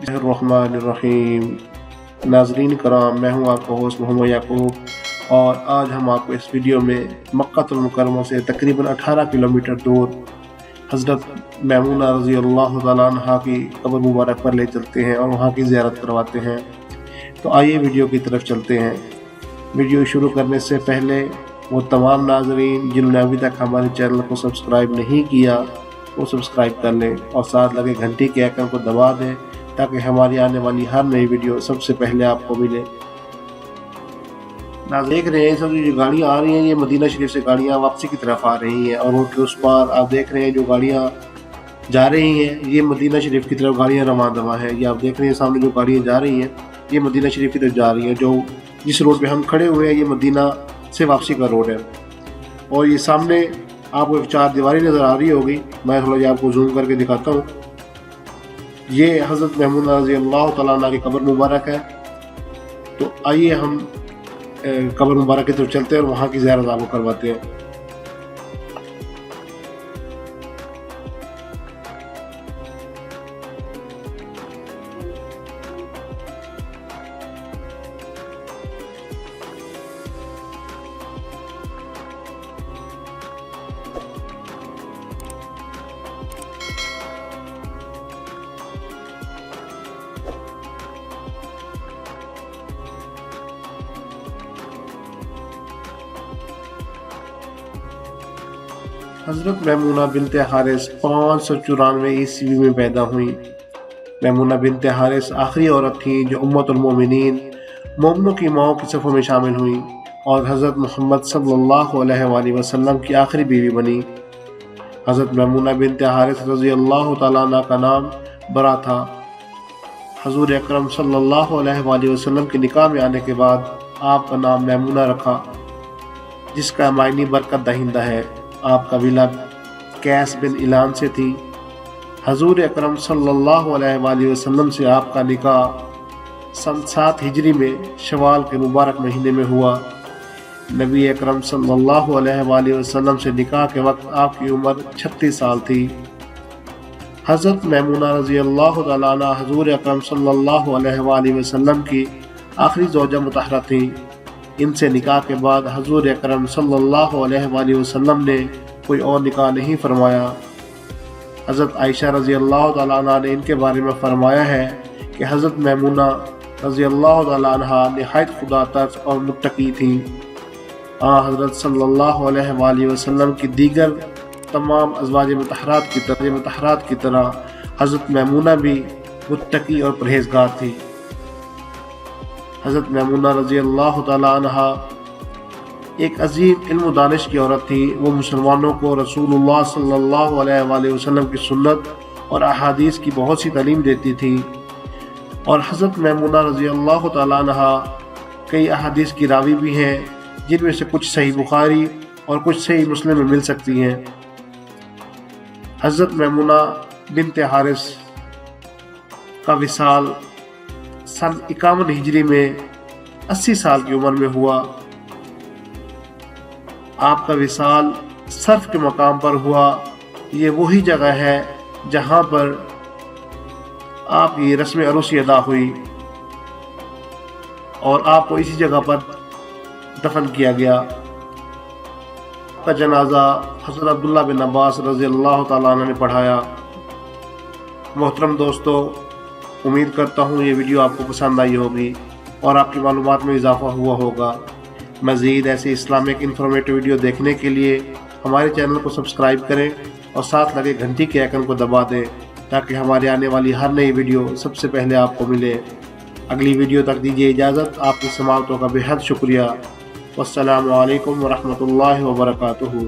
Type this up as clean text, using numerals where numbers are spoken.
बिस्मिल्लाहिर्रहमानिर्रहीम। नाज़रीन कराम, मैं हूँ आपका होस्ट मोहम्मद याकूब और आज हम आपको इस वीडियो में मक्कातुल मुकर्रमा से तकरीबन 18 किलोमीटर दूर हज़रत मैमूना रज़ी अल्लाह तआला अन्हा की कब्र मुबारक पर ले चलते हैं और वहाँ की ज़ियारत करवाते हैं। तो आइए वीडियो की तरफ चलते हैं। वीडियो शुरू करने से पहले वो तमाम नाज़रीन जिन्होंने अभी तक हमारे चैनल को सब्सक्राइब नहीं किया वो सब्सक्राइब कर लें और साथ लगे घंटी के आइकन को दबा दें ताकि हमारी आने वाली हर नई वीडियो सबसे पहले आपको मिले। ना देख रहे हैं सब जो गाड़ियाँ आ रही हैं ये मदीना शरीफ से गाड़ियाँ वापसी की तरफ आ रही हैं और उनके उस पार आप देख रहे हैं जो गाड़ियाँ जा रही हैं ये मदीना शरीफ की तरफ गाड़ियाँ रवां दवा हैं। ये आप देख रहे हैं सामने जो गाड़ियाँ जा रही हैं ये मदीना शरीफ की तरफ जा रही हैं। जो जिस रोड पे हम खड़े हुए हैं ये मदीना से वापसी का रोड है और ये सामने आपको एक चार दीवारी नज़र आ रही होगी। मैं थोड़ा जी आपको जूम करके दिखाता हूँ। ये हज़रत मैमूना रज़ी अल्लाह तआला अन्हा की कब्र मुबारक है। तो आइए हम कब्र मुबारक की तरफ चलते हैं और वहाँ की ज़ियारत आपको करवाते हैं। हज़रत मैमूना बिनते हारिस 594 ईस्वी में पैदा हुई। मैमूना बिनते हारिस आखिरी औरत थी जो उम्मतुल मोमिनीन मोमिनों की माओं की सफ़ों में शामिल हुई और हज़रत मोहम्मद सल्लल्लाहु अलैहि वसल्लम की आखिरी बीवी बनी। हज़रत मैमूना बिनते हारिस रज़ी अल्लाह तआला अन्हा का नाम बरा था। हज़ूर अकरम सल्लल्लाहु अलैहि वसल्लम के निकाह में आने के बाद आपका नाम मैमूना रखा जिसका मायने बरकत दहिंदा है। आप कबीला कैस बिन इलान से थी। हजूर अकरम सल्लल्लाहु अलैहि वसल्लम से आपका निकाह सन 7 हिजरी में शवाल के मुबारक महीने में हुआ। नबी अकरम सल्लल्लाहु अलैहि वसल्लम से निकाह के वक्त आपकी उम्र 36 साल थी। हज़रत मैमूना रज़ी अल्लाह तआला अन्हा हजूर अकरम सल्लल्लाहु अलैहि वसल्लम की आखिरी ज़ौजा मुतहरा थी। इनसे निकाह के बाद हजूर अकरम सल्लल्लाहु अलैहि वसल्लम ने कोई और निकाह नहीं फरमाया। हज़रत आयशा रज़ी अल्लाह तआला अन्हा ने इनके बारे में फरमाया है कि हज़रत मैमूना रज़ी अल्लाह तआला अन्हा निहायत खुदातर्स और मुत्तकी थी। हज़रत सल्लल्लाहु अलैहि वसल्लम की दीगर तमाम अज़वाज मुतहरात की तरह हज़रत मैमूना भी मुत्तकी और परहेज़गार थी। हज़रत मैमूना रज़ी अल्लाह तआला अन्हा एक अजीम इल्म दानिश की औरत थी। वो मुसलमानों को रसूलुल्लाह सल्लल्लाहु अलैहि वसल्लम की सुन्नत और अहादीस की बहुत सी तालीम देती थी और हज़रत मैमूना रज़ी अल्लाह तआला अन्हा कई अहादीस की रावी भी हैं जिनमें से कुछ सही बुखारी और कुछ सही मुस्लिम में मिल सकती हैं। हज़रत मैमूना बिनते हारिस का विसाल सन 51 हिजरी में 80 साल की उम्र में हुआ। आपका विसाल सर्फ के मकाम पर हुआ। ये वही जगह है जहाँ पर आपकी रस्म अरूसी अदा हुई और आपको इसी जगह पर दफन किया गया। का जनाजा हज़रत अब्दुल्ला बिन अब्बास रज़ी अल्लाह तआला अन्हु ने पढ़ाया। मोहतरम दोस्तों, उम्मीद करता हूँ ये वीडियो आपको पसंद आई होगी और आपकी मालूमात में इजाफ़ा हुआ होगा। मज़ीद ऐसे इस्लामिक इन्फॉर्मेटिव वीडियो देखने के लिए हमारे चैनल को सब्सक्राइब करें और साथ लगे घंटी के आइकन को दबा दें ताकि हमारे आने वाली हर नई वीडियो सबसे पहले आपको मिले। अगली वीडियो तक दीजिए इजाज़त। आपकी समाअतों का बेहद शुक्रिया। वस्सलामु अलैकुम वरहमतुल्लाहि वबरकातुहू।